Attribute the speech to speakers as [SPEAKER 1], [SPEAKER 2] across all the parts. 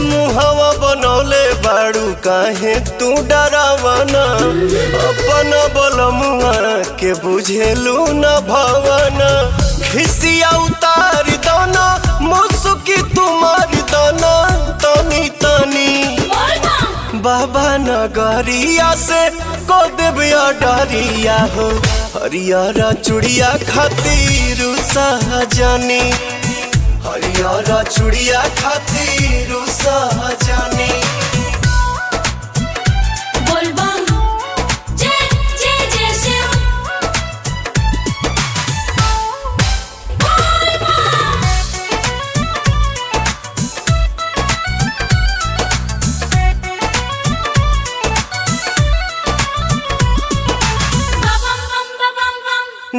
[SPEAKER 1] मुहावा बनौले बाड़ू काहे तू डरावना अपन बलमुआ के बुझेलू न भवना खिसिया उतार दना मुसुकी तुम्हार दना तनी तनी बाबा नगरिया से को देविया डरिया हो हरियारा चुड़िया खातिर सहजनी हरियारा चुड़िया खातिर सहजनी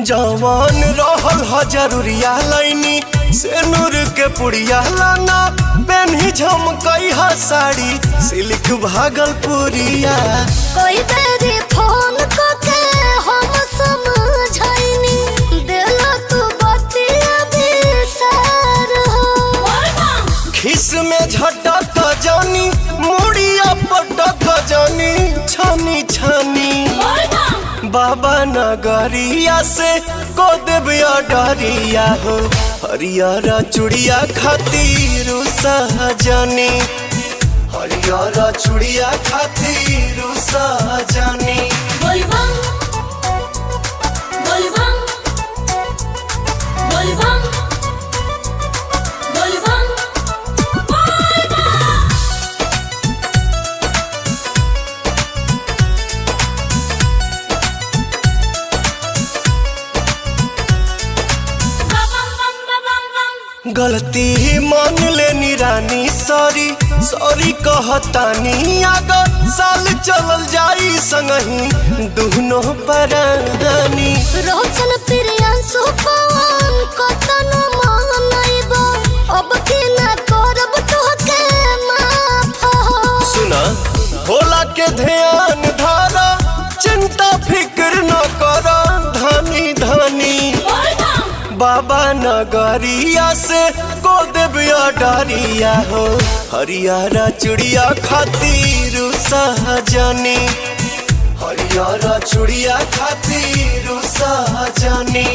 [SPEAKER 1] जवान रहल ह जरूरिया लाइनी से नूर के पुड़िया लाना पेन्ही झमकई ह साड़ी सिल्क भागलपुरिया
[SPEAKER 2] कोई तेरी फोन को के हम समझाइनी देला तू बतिया बिसर हो
[SPEAKER 1] खिस में झटक जानी मुड़िया पटक जानी छानी छानी बाबा नगरिया से को देविया डरिया हो हरियारा चुड़िया खातिर सहजनी हरियारा चुड़िया खातिर सहजनी
[SPEAKER 2] बोलबम बोलबम बोलबम बोलबम
[SPEAKER 1] गलती मान लेनी रानी सॉरी सॉरी कहतानी अगर साल चलल जाई संगही दुनो परानी
[SPEAKER 2] रोशन प्रियांशु पवन कतन मानइबो अब के ना करब तोहके माफ हो
[SPEAKER 1] सुना भोला के ध्यान धारा चिंता फिक्र न करा धानी धानी बाबा नगरिया से को देविया डरिया हो हरियारा चुड़िया खातिर सहजनी हरियारा चुड़िया खातिर सहजनी।